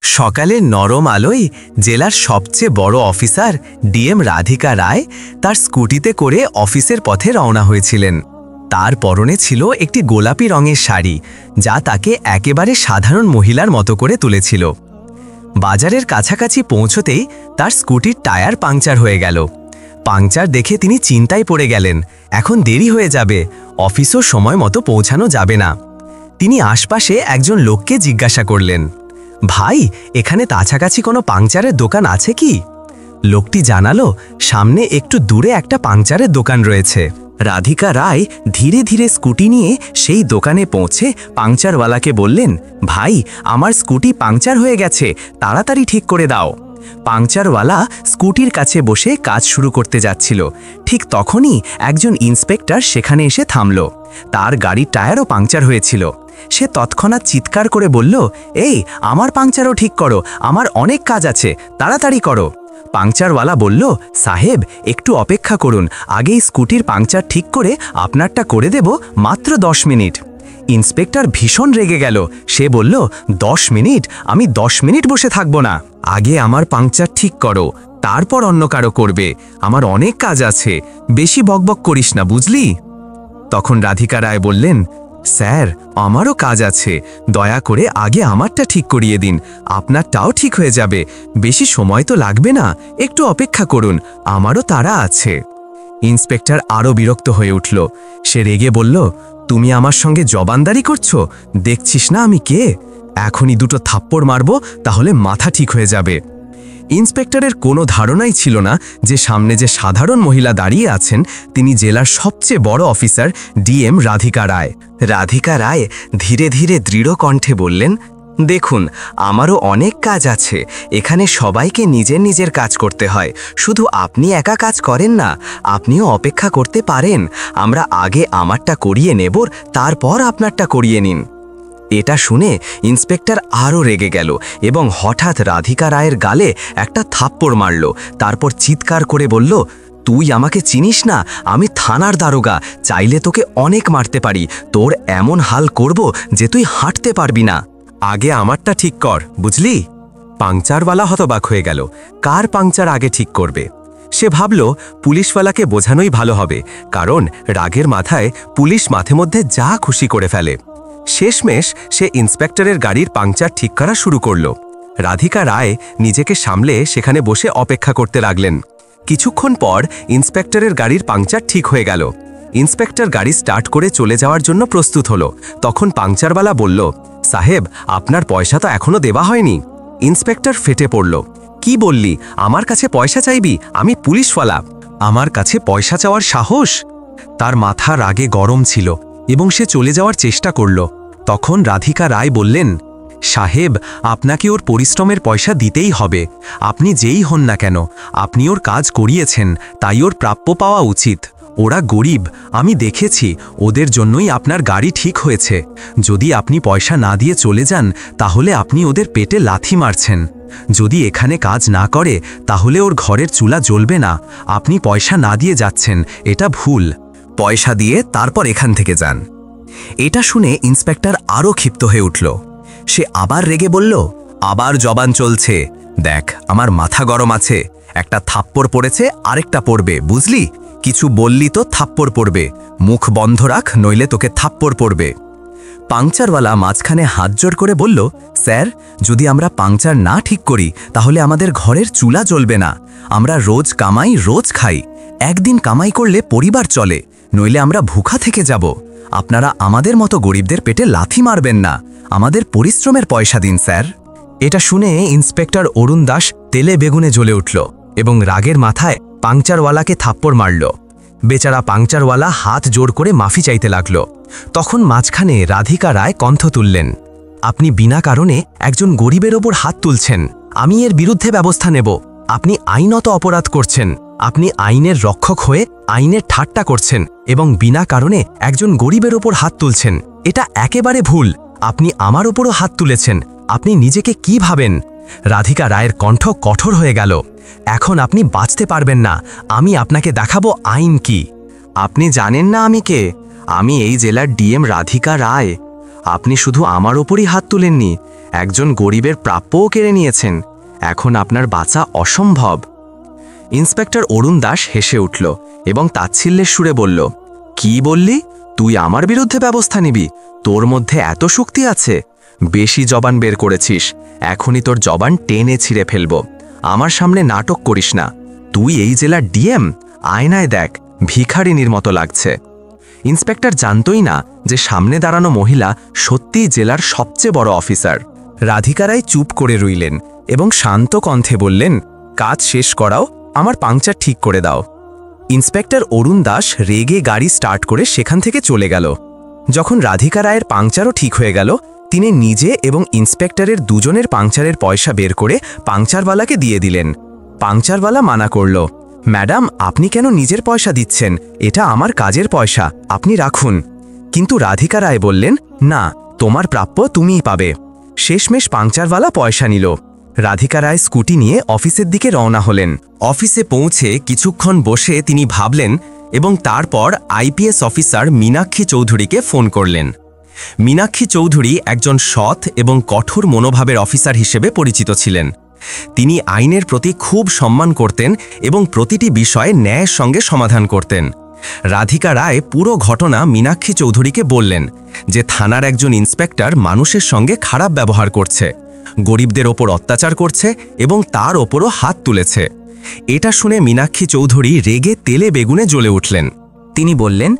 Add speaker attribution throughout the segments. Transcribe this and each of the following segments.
Speaker 1: সকালের নরম আলোয় জেলার সবচেয়ে বড় অফিসার ডিএম রাধিকা রায় তার স্কুটিতে করে অফিসের পথে রওনা হয়েছিলেন। তার পরনে ছিল একটি গোলাপি রঙের শাড়ি, যা তাকে একেবারে সাধারণ মহিলার মতো করে তুলেছিল। বাজারের কাছাকাছি পৌঁছতেই তার স্কুটির টায়ার পাংচার হয়ে গেল। পাংচার দেখে তিনি চিন্তায় পড়ে গেলেন, এখন দেরি হয়ে যাবে, অফিসও সময় মতো পৌঁছানো যাবে না। তিনি আশপাশে একজন লোককে জিজ্ঞাসা করলেন, ভাই, এখানে কাছাকাছি কোনো পাংচারের দোকান আছে কি? লোকটি জানালো, সামনে একটু দূরে একটা পাংচারের দোকান রয়েছে। রাধিকা রায় ধীরে ধীরে স্কুটি নিয়ে সেই দোকানে পৌঁছে পাংচারওয়ালাকে বললেন, ভাই, আমার স্কুটি পাংচার হয়ে গেছে, তাড়াতাড়ি ঠিক করে দাও। পাংচারওয়ালা স্কুটির কাছে বসে কাজ শুরু করতে যাচ্ছিল। ঠিক তখনই একজন ইন্সপেক্টর সেখানে এসে থামল। তার গাড়ির টায়ারও পাংচার হয়েছিল। সে তৎক্ষণাৎ চিৎকার করে বলল, এই, আমার পাংচারও ঠিক করো, আমার অনেক কাজ আছে, তাড়াতাড়ি করো। পাংচারওয়ালা বলল, সাহেব, একটু অপেক্ষা করুন, আগেই স্কুটির পাংচার ঠিক করে আপনারটা করে দেব, মাত্র 10 মিনিট। ইন্সপেক্টর ভীষণ রেগে গেল। সে বলল, 10 মিনিট? আমি 10 মিনিট বসে থাকব না, আগে আমার পাংচার ঠিক করো, তারপর অন্য কারো করবে, আমার অনেক কাজ আছে, বেশি বকবক করিস না, বুঝলি? তখন রাধিকা রায় বললেন, স্যার, আমারও কাজ আছে, দয়া করে আগে আমারটা ঠিক করিয়ে দিন, আপনারটাও ঠিক হয়ে যাবে, বেশি সময় তো লাগবে না, একটু অপেক্ষা করুন, আমারও তাড়া আছে। ইন্সপেক্টর আরও বিরক্ত হয়ে উঠল। সে রেগে বলল, তুমি আমার সঙ্গে জবানদারি করছো? দেখছিস না আমি কে? এখনই দুটো থাপ্পড় মারব, তাহলে মাথা ঠিক হয়ে যাবে। ইন্সপেক্টরের কোনো ধারণাই ছিল না যে সামনে যে সাধারণ মহিলা দাঁড়িয়ে আছেন তিনি জেলার সবচেয়ে বড় অফিসার ডিএম রাধিকা রায়। রাধিকা রায় ধীরে ধীরে দৃঢ় কণ্ঠে বললেন, দেখুন, আমারও অনেক কাজ আছে, এখানে সবাইকে নিজের নিজের কাজ করতে হয়, শুধু আপনি একা কাজ করেন না, আপনিও অপেক্ষা করতে পারেন, আমরা আগে আমারটা করিয়ে নেব, তারপর আপনারটা করিয়ে নিন। এটা শুনে ইন্সপেক্টর আরও রেগে গেল এবং হঠাৎ রাধিকা রায়ের গালে একটা থাপ্পড় মারল। তারপর চিৎকার করে বলল, তুই আমাকে চিনিস না? আমি থানার দারোগা, চাইলে তোকে অনেক মারতে পারি, তোর এমন হাল করব যে তুই হাঁটতে পারবি না, আগে আমারটা ঠিক কর, বুঝলি? পাংচারওয়ালা হতবাক হয়ে গেল। কার পাংচার আগে ঠিক করবে? সে ভাবল পুলিশওয়ালাকে বোঝানোই ভালো হবে, কারণ রাগের মাথায় পুলিশ মাঝে মধ্যে যা খুশি করে ফেলে। শেষমেশ সে ইন্সপেক্টরের গাড়ির পাংচার ঠিক করা শুরু করল। রাধিকা রায় নিজেকে সামলে সেখানে বসে অপেক্ষা করতে লাগলেন। কিছুক্ষণ পর ইন্সপেক্টরের গাড়ির পাংচার ঠিক হয়ে গেল। ইন্সপেক্টর গাড়ি স্টার্ট করে চলে যাওয়ার জন্য প্রস্তুত হলো। তখন পাংচারওয়ালা বলল, সাহেব, আপনার পয়সা তো এখনো দেওয়া হয়নি। ইন্সপেক্টর ফেটে পড়ল, কি বললি? আমার কাছে পয়সা চাইবি? আমি পুলিশওয়ালা, আমার কাছে পয়সা চাওয়ার সাহস? তার মাথা রাগে গরম ছিল এবং সে চলে যাওয়ার চেষ্টা করল। তখন রাধিকা রায় বললেন, সাহেব, আপনাকে ওর পরিশ্রমের পয়সা দিতেই হবে, আপনি যেই হন না কেন, আপনি ওর কাজ করিয়েছেন, তাই ওর প্রাপ্য পাওয়া উচিত। ওরা গরিব, আমি দেখেছি, ওদের জন্যই আপনার গাড়ি ঠিক হয়েছে। যদি আপনি পয়সা না দিয়ে চলে যান, তাহলে আপনি ওদের পেটে লাথি মারছেন। যদি এখানে কাজ না করে, তাহলে ওর ঘরের চুলা জ্বলবে না। আপনি পয়সা না দিয়ে যাচ্ছেন, এটা ভুল। পয়সা দিয়ে তারপর এখান থেকে যান। এটা শুনে ইন্সপেক্টর আরও ক্ষিপ্ত হয়ে উঠল। সে আবার রেগে বলল, আবার জবান চলছে, দেখ, আমার মাথা গরম আছে, একটা থাপ্পড় পড়েছে, আরেকটা পড়বে, বুঝলি? কিছু বললি তো থাপ্পড় পড়বে, মুখ বন্ধ রাখ, নইলে তোকে থাপ্পড় পড়বে। পাংচারওয়ালা মাঝখানে হাত জোড় করে বলল, স্যার, যদি আমরা পাংচার না ঠিক করি, তাহলে আমাদের ঘরের চুলা জ্বলবে না। আমরা রোজ কামাই, রোজ খাই, একদিন কামাই করলে পরিবার চলে, নইলে আমরা ভুখা থেকে যাব। আপনারা আমাদের মতো গরিবদের পেটে লাথি মারবেন না, আমাদের পরিশ্রমের পয়সা দিন, স্যার। এটা শুনে ইন্সপেক্টর অরুণ দাস তেলে বেগুনে জ্বলে উঠল এবং রাগের মাথায় পাংচারওয়ালাকে থাপ্পড় মারল। বেচারা পাংচারওয়ালা হাত জোড় করে মাফি চাইতে লাগল। তখন মাঝখানে রাধিকা রায় কণ্ঠ তুললেন, আপনি বিনা কারণে একজন গরিবের ওপর হাত তুলছেন, আমি এর বিরুদ্ধে ব্যবস্থা নেব। আপনি আইনত অপরাধ করছেন, আপনি আইনের রক্ষক হয়ে আইনের ঠাট্টা করছেন এবং বিনা কারণে একজন গরিবের ওপর হাত তুলছেন, এটা একেবারে ভুল। আপনি আমার ওপরও হাত তুলেছেন, আপনি নিজেকে কি ভাবেন? রাধিকা রায়ের কণ্ঠ কঠোর হয়ে গেল, এখন আপনি বাঁচতে পারবেন না, আমি আপনাকে দেখাবো আইন কি। আপনি জানেন না আমি কে? আমি এই জেলার ডিএম রাধিকা রায়। আপনি শুধু আমার ওপরই হাত তুলেননি, একজন গরিবের প্রাপ্যও কেড়ে নিয়েছেন। এখন আপনার বাঁচা অসম্ভব। ইন্সপেক্টর অরুণ দাস হেসে উঠল এবং তাচ্ছিল্যের সুরে বলল, কি বললি? তুই আমার বিরুদ্ধে ব্যবস্থা নিবি? তোর মধ্যে এত শক্তি আছে? বেশি জবান বের করেছিস, এখনই তোর জবান টেনে ছিঁড়ে ফেলব। আমার সামনে নাটক করিস না। তুই এই জেলার ডিএম? আয়নায় দেখ, ভিখারিনীর মতো লাগছে। ইন্সপেক্টর জানতই না যে সামনে দাঁড়ানো মহিলা সত্যিই জেলার সবচেয়ে বড় অফিসার। রাধিকা রায় চুপ করে রইলেন এবং শান্ত কণ্ঠে বললেন, কাজ শেষ করাও, আমার পাংচার ঠিক করে দাও। ইন্সপেক্টর অরুণ দাস রেগে গাড়ি স্টার্ট করে সেখান থেকে চলে গেল। যখন রাধিকা রায়ের পাংচারও ঠিক হয়ে গেল, তিনি নিজে এবং ইন্সপেক্টরের দুজনের পাংচারের পয়সা বের করে পাংচারওয়ালাকে দিয়ে দিলেন। পাংচারওয়ালা মানা করল, ম্যাডাম, আপনি কেন নিজের পয়সা দিচ্ছেন? এটা আমার কাজের পয়সা, আপনি রাখুন। কিন্তু রাধিকা রায় বললেন, না, তোমার প্রাপ্য তুমিই পাবে। শেষমেশ পাংচারওয়ালা পয়সা নিল। রাধিকা রায় স্কুটি নিয়ে অফিসের দিকে রওনা হলেন। অফিসে পৌঁছে কিছুক্ষণ বসে তিনি ভাবলেন এবং তারপর আইপিএস অফিসার মীনাক্ষী চৌধুরীকে ফোন করলেন। মীনাক্ষী চৌধুরী একজন সৎ এবং কঠোর মনোভাবের অফিসার হিসেবে পরিচিত ছিলেন। তিনি আইনের প্রতি খুব সম্মান করতেন এবং প্রতিটি বিষয়ে ন্যায়ের সঙ্গে সমাধান করতেন। রাধিকা রায় পুরো ঘটনা মীনাক্ষী চৌধুরীকে বললেন যে থানার একজন ইন্সপেক্টর মানুষের সঙ্গে খারাপ ব্যবহার করছে, গরিবদের ওপর অত্যাচার করছে এবং তার ওপরও হাত তুলেছে। এটা শুনে মীনাক্ষী চৌধুরী রেগে তেলে বেগুনে জ্বলে উঠলেন। তিনি বললেন,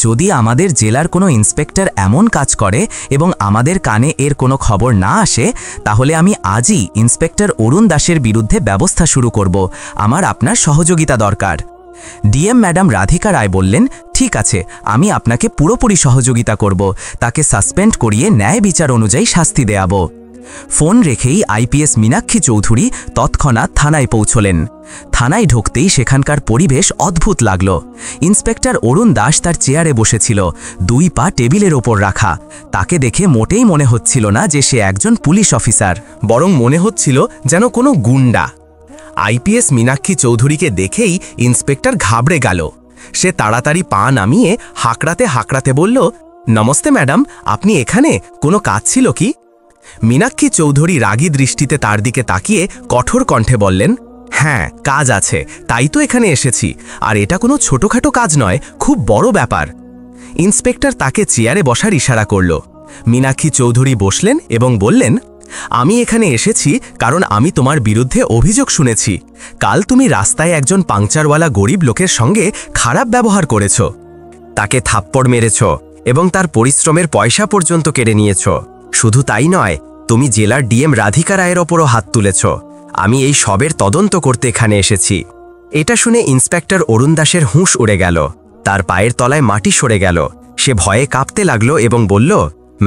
Speaker 1: যদি আমাদের জেলার কোনো ইন্সপেক্টর এমন কাজ করে এবং আমাদের কানে এর কোনো খবর না আসে, তাহলে আমি আজই ইন্সপেক্টর অরুণ দাসের বিরুদ্ধে ব্যবস্থা শুরু করব। আমার আপনার সহযোগিতা দরকার। ডিএম ম্যাডাম রাধিকা রায় বললেন, ঠিক আছে, আমি আপনাকে পুরোপুরি সহযোগিতা করব। তাকে সাসপেন্ড করিয়ে ন্যায় বিচার অনুযায়ী শাস্তি দেয়াব। ফোন রেখেই আইপিএস মীনাক্ষী চৌধুরী তৎক্ষণাৎ থানায় পৌঁছলেন। থানায় ঢুকতেই সেখানকার পরিবেশ অদ্ভুত লাগল। ইন্সপেক্টর অরুণ দাস তার চেয়ারে বসেছিল, 2 পা টেবিলের ওপর রাখা। তাকে দেখে মোটেই মনে হচ্ছিল না যে সে একজন পুলিশ অফিসার, বরং মনে হচ্ছিল যেন কোনো গুন্ডা। আইপিএস মীনাক্ষী চৌধুরীকে দেখেই ইন্সপেক্টর ঘাবড়ে গেল। সে তাড়াতাড়ি পা নামিয়ে হাঁকড়াতে হাঁকড়াতে বলল, নমস্তে ম্যাডাম, আপনি এখানে? কোনো কাজ ছিল কি? মীনাক্ষী চৌধুরী রাগী দৃষ্টিতে তার দিকে তাকিয়ে কঠোর কণ্ঠে বললেন, হ্যাঁ, কাজ আছে, তাই তো এখানে এসেছি। আর এটা কোনো ছোটখাটো কাজ নয়, খুব বড় ব্যাপার। ইন্সপেক্টর তাকে চেয়ারে বসার ইশারা করল। মীনাক্ষী চৌধুরী বসলেন এবং বললেন, আমি এখানে এসেছি কারণ আমি তোমার বিরুদ্ধে অভিযোগ শুনেছি। কাল তুমি রাস্তায় একজন পাংচারওয়ালা গরিব লোকের সঙ্গে খারাপ ব্যবহার করেছ। তাকে থাপ্পড় মেরেছ এবং তার পরিশ্রমের পয়সা পর্যন্ত কেড়ে নিয়েছ। শুধু তাই নয়, তুমি জেলার ডিএম রাধিকা রায়ের ওপরও হাত তুলেছ। আমি এই সবের তদন্ত করতে এখানে এসেছি। এটা শুনে ইন্সপেক্টর অরুণ দাসের হুঁশ উড়ে গেল। তার পায়ের তলায় মাটি সরে গেল। সে ভয়ে কাঁপতে লাগলো এবং বলল,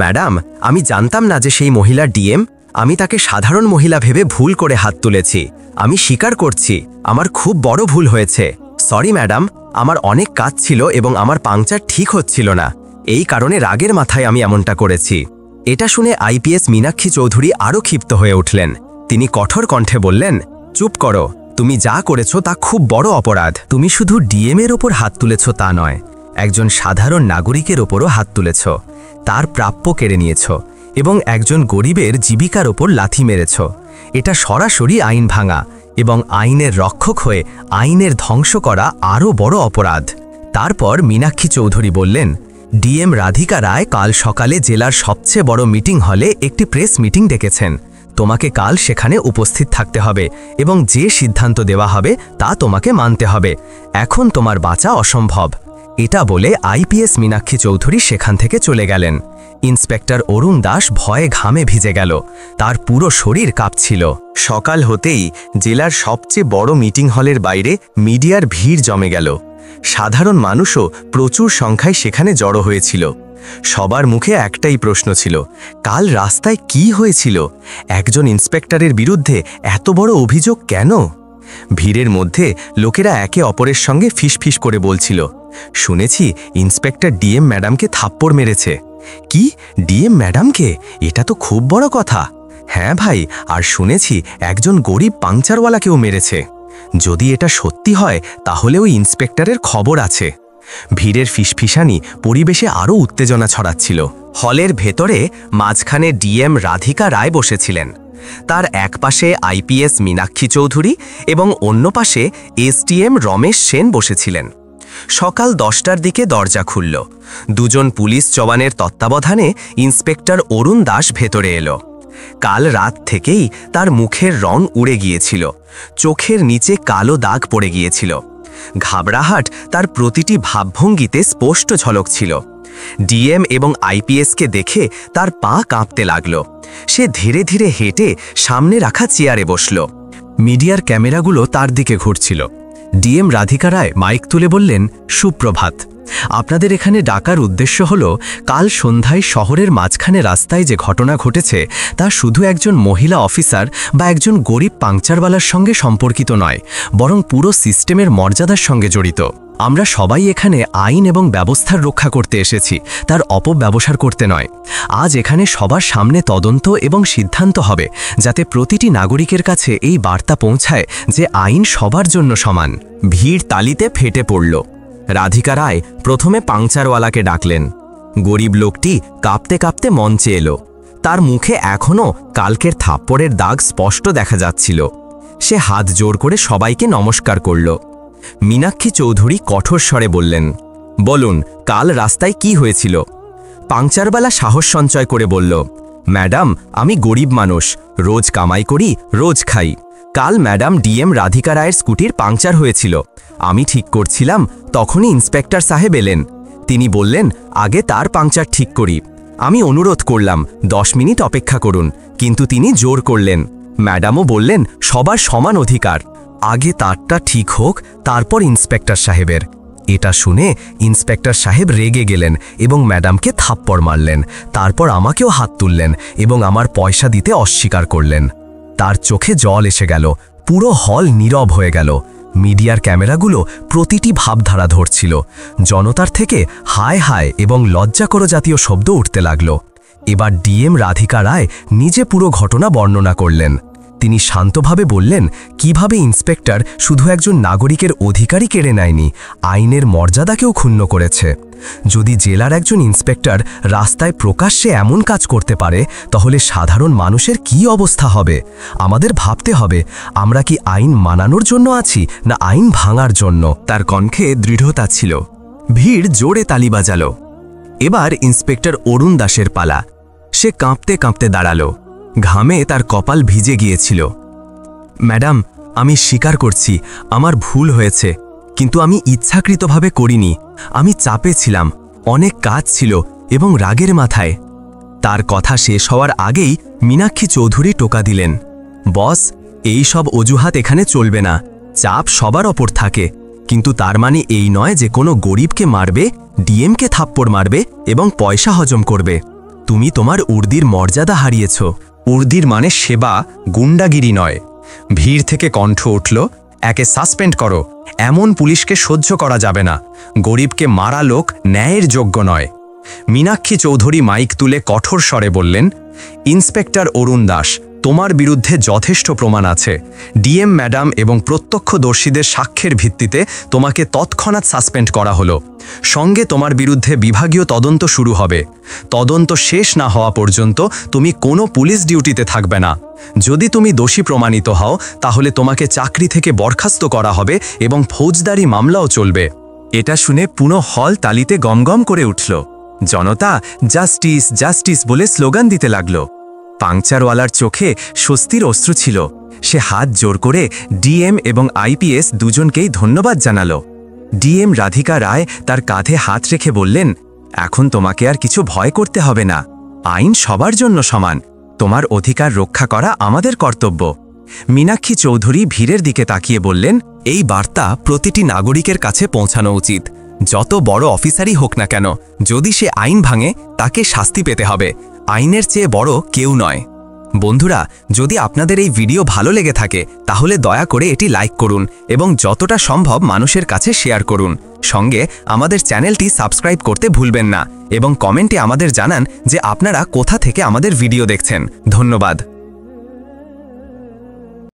Speaker 1: ম্যাডাম, আমি জানতাম না যে সেই মহিলা ডিএম। আমি তাকে সাধারণ মহিলা ভেবে ভুল করে হাত তুলেছি। আমি স্বীকার করছি, আমার খুব বড় ভুল হয়েছে। সরি ম্যাডাম, আমার অনেক কাজ ছিল এবং আমার পাংচার ঠিক হচ্ছিল না। এই কারণে রাগের মাথায় আমি এমনটা করেছি। এটা শুনে আইপিএস মীনাক্ষী চৌধুরী আরও ক্ষিপ্ত হয়ে উঠলেন। তিনি কঠোর কণ্ঠে বললেন, চুপ করো, তুমি যা করেছ তা খুব বড় অপরাধ। তুমি শুধু ডিএমের ওপর হাত তুলেছ তা নয়, একজন সাধারণ নাগরিকের ওপরও হাত তুলেছ, তার প্রাপ্য কেড়ে নিয়েছ এবং একজন গরিবের জীবিকার ওপর লাথি মেরেছ। এটা সরাসরি আইন ভাঙা এবং আইনের রক্ষক হয়ে আইনের ধ্বংস করা আরও বড় অপরাধ। তারপর মীনাক্ষী চৌধুরী বললেন, ডিএম রাধিকা রায় কাল সকালে জেলার সবচেয়ে বড় মিটিং হলে একটি প্রেস মিটিং ডেকেছেন। তোমাকে কাল সেখানে উপস্থিত থাকতে হবে এবং যে সিদ্ধান্ত দেওয়া হবে তা তোমাকে মানতে হবে। এখন তোমার বাঁচা অসম্ভব। এটা বলে আইপিএস মীনাক্ষী চৌধুরী সেখান থেকে চলে গেলেন। ইন্সপেক্টর অরুণ দাস ভয়ে ঘামে ভিজে গেল। তার পুরো শরীর কাঁপছিল। সকাল হতেই জেলার সবচেয়ে বড় মিটিং হলের বাইরে মিডিয়ার ভিড় জমে গেল। সাধারণ মানুষও প্রচুর সংখ্যায় সেখানে জড়ো হয়েছিল। সবার মুখে একটাই প্রশ্ন ছিল, কাল রাস্তায় কি হয়েছিল? একজন ইন্সপেক্টরের বিরুদ্ধে এত বড় অভিযোগ কেন? ভিড়ের মধ্যে লোকেরা একে অপরের সঙ্গে ফিসফিস করে বলছিল, শুনেছি ইন্সপেক্টর ডিএম ম্যাডামকে থাপ্পড় মেরেছে। কি, ডিএম ম্যাডামকে? এটা তো খুব বড় কথা। হ্যাঁ ভাই, আর শুনেছি একজন গরিব পাংচারওয়ালাকেও মেরেছে। যদি এটা সত্যি হয় তাহলে ওই ইন্সপেক্টরের খবর আছে। ভিড়ের ফিসফিসানি পরিবেশে আরও উত্তেজনা ছড়াচ্ছিল। হলের ভেতরে মাঝখানে ডিএম রাধিকা রায় বসেছিলেন। তার এক পাশে আইপিএস মীনাক্ষী চৌধুরী এবং অন্য পাশে এসডিএম রমেশ সেন বসেছিলেন। সকাল 10টার দিকে দরজা খুলল। দুজন পুলিশ জওয়ানের তত্ত্বাবধানে ইন্সপেক্টর অরুণ দাস ভেতরে এলো। কাল রাত থেকেই তার মুখের রং উড়ে গিয়েছিল, চোখের নিচে কালো দাগ পড়ে গিয়েছিল। ঘাবড়াহাট তার প্রতিটি ভাবভঙ্গিতে স্পষ্ট ঝলক ছিল। ডিএম এবং আইপিএসকে দেখে তার পা কাঁপতে লাগল। সে ধীরে ধীরে হেঁটে সামনে রাখা চেয়ারে বসল। মিডিয়ার ক্যামেরাগুলো তার দিকে ঘুরছিল। ডিএম রাধিকা রায় মাইক তুলে বললেন, সুপ্রভাত। আপনাদের এখানে ডাকার উদ্দেশ্য হল, কাল সন্ধ্যায় শহরের মাঝখানে রাস্তায় যে ঘটনা ঘটেছে তা শুধু একজন মহিলা অফিসার বা একজন গরিব পাংচারওয়ালার সঙ্গে সম্পর্কিত নয়, বরং পুরো সিস্টেমের মর্যাদার সঙ্গে জড়িত। আমরা সবাই এখানে আইন এবং ব্যবস্থার রক্ষা করতে এসেছি, তার অপব্যবহার করতে নয়। আজ এখানে সবার সামনে তদন্ত এবং সিদ্ধান্ত হবে, যাতে প্রতিটি নাগরিকের কাছে এই বার্তা পৌঁছায় যে আইন সবার জন্য সমান। ভিড় তালিতে ফেটে পড়ল। রাধিকা রায় প্রথমে পাংচারওয়ালাকে ডাকলেন। গরিব লোকটি কাঁপতে কাঁপতে মঞ্চে এলো। তার মুখে এখনও কালকের থাপ্পড়ের দাগ স্পষ্ট দেখা যাচ্ছিল। সে হাত জোর করে সবাইকে নমস্কার করল। মীনাক্ষী চৌধুরী কঠোর স্বরে বললেন, বলুন, কাল রাস্তায় কি হয়েছিল? পাংচারওয়ালা সাহস সঞ্চয় করে বলল, ম্যাডাম, আমি গরিব মানুষ, রোজ কামাই করি, রোজ খাই। কাল ম্যাডাম ডিএম রাধিকা রায়ের স্কুটির পাংচার হয়েছিল। আমি ঠিক করছিলাম, তখনই ইন্সপেক্টর সাহেব এলেন। তিনি বললেন, আগে তার পাংচার ঠিক করি। আমি অনুরোধ করলাম 10 মিনিট অপেক্ষা করুন, কিন্তু তিনি জোর করলেন। ম্যাডামও বললেন, সবার সমান অধিকার, আগে তারটা ঠিক হোক, তারপর ইন্সপেক্টর সাহেবের। এটা শুনে ইন্সপেক্টর সাহেব রেগে গেলেন এবং ম্যাডামকে থাপ্পড় মারলেন। তারপর আমাকেও হাত তুললেন এবং আমার পয়সা দিতে অস্বীকার করলেন। তার চোখে জল এসে গেল। পুরো হল নীরব হয়ে গেল। মিডিয়ার ক্যামেরাগুলো প্রতিটি ভাবধারা ধরছিল। জনতার থেকে হায় হায় এবং লজ্জাকর জাতীয় শব্দ উঠতে লাগল। এবার ডিএম রাধিকা রায় নিজে পুরো ঘটনা বর্ণনা করলেন। তিনি শান্তভাবে বললেন, কিভাবে ইন্সপেক্টর শুধু একজন নাগরিকের অধিকারই কেড়ে নেয়নি, আইনের মর্যাদাকেও ক্ষুণ্ণ করেছে। যদি জেলার একজন ইন্সপেক্টর রাস্তায় প্রকাশ্যে এমন কাজ করতে পারে, তাহলে সাধারণ মানুষের কি অবস্থা হবে? আমাদের ভাবতে হবে, আমরা কি আইন মানানোর জন্য আছি না আইন ভাঙার জন্য? তার কণ্ঠে দৃঢ়তা ছিল। ভিড় জোরে তালি বাজালো। এবার ইন্সপেক্টর অরুণ দাসের পালা। সে কাঁপতে কাঁপতে দাঁড়ালো। ঘামে তার কপাল ভিজে গিয়েছিল। ম্যাডাম, আমি স্বীকার করছি, আমার ভুল হয়েছে, কিন্তু আমি ইচ্ছাকৃতভাবে করিনি। আমি চাপে ছিলাম, অনেক কাজ ছিল এবং রাগের মাথায়। তার কথা শেষ হওয়ার আগেই মীনাক্ষী চৌধুরী টোকা দিলেন, বস, এই সব অজুহাত এখানে চলবে না। চাপ সবার ওপর থাকে, কিন্তু তার মানে এই নয় যে কোনো গরিবকে মারবে, ডিএমকে থাপ্পড় মারবে এবং পয়সা হজম করবে। তুমি তোমার উর্দির মর্যাদা হারিয়েছ। উর্দির মানে সেবা, গুন্ডাগিরি নয়। ভিড় থেকে কণ্ঠ উঠল, একে সাসপেন্ড করো, এমন পুলিশকে সহ্য করা যাবে না। গরিবকে মারা লোক ন্যায়ের যোগ্য নয়। মীনাক্ষী চৌধুরী মাইক তুলে কঠোর স্বরে বললেন, ইন্সপেক্টর অরুণ দাস, তোমার বিরুদ্ধে যথেষ্ট প্রমাণ আছে। ডিএম ম্যাডাম এবং প্রত্যক্ষদর্শীদের সাক্ষ্যের ভিত্তিতে তোমাকে তৎক্ষণাৎ সাসপেন্ড করা হলো। সঙ্গে তোমার বিরুদ্ধে বিভাগীয় তদন্ত শুরু হবে। তদন্ত শেষ না হওয়া পর্যন্ত তুমি কোনো পুলিশ ডিউটিতে থাকবে না। যদি তুমি দোষী প্রমাণিত হও, তাহলে তোমাকে চাকরি থেকে বরখাস্ত করা হবে এবং ফৌজদারি মামলাও চলবে। এটা শুনে পুরো হল তালিতে গমগম করে উঠল। জনতা জাস্টিস জাস্টিস বলে স্লোগান দিতে লাগল। পাংচারওয়ালার চোখে স্বস্তির অশ্রু ছিল। সে হাত জোর করে ডিএম এবং আইপিএস দুজনকেই ধন্যবাদ জানালো। ডিএম রাধিকা রায় তার কাঁধে হাত রেখে বললেন, এখন তোমাকে আর কিছু ভয় করতে হবে না। আইন সবার জন্য সমান। তোমার অধিকার রক্ষা করা আমাদের কর্তব্য। মীনাক্ষী চৌধুরী ভিড়ের দিকে তাকিয়ে বললেন, এই বার্তা প্রতিটি নাগরিকের কাছে পৌঁছানো উচিত। যত বড় অফিসারই হোক না কেন, যদি সে আইন ভাঙে, তাকে শাস্তি পেতে হবে। আইনের চেয়ে বড় কেউ নয়। বন্ধুরা, যদি আপনাদের এই ভিডিও ভালো লেগে থাকে, তাহলে দয়া করে এটি লাইক করুন এবং যতটা সম্ভব মানুষের কাছে শেয়ার করুন। সঙ্গে আমাদের চ্যানেলটি সাবস্ক্রাইব করতে ভুলবেন না এবং কমেন্টে আমাদের জানান যে আপনারা কোথা থেকে আমাদের ভিডিও দেখছেন। ধন্যবাদ।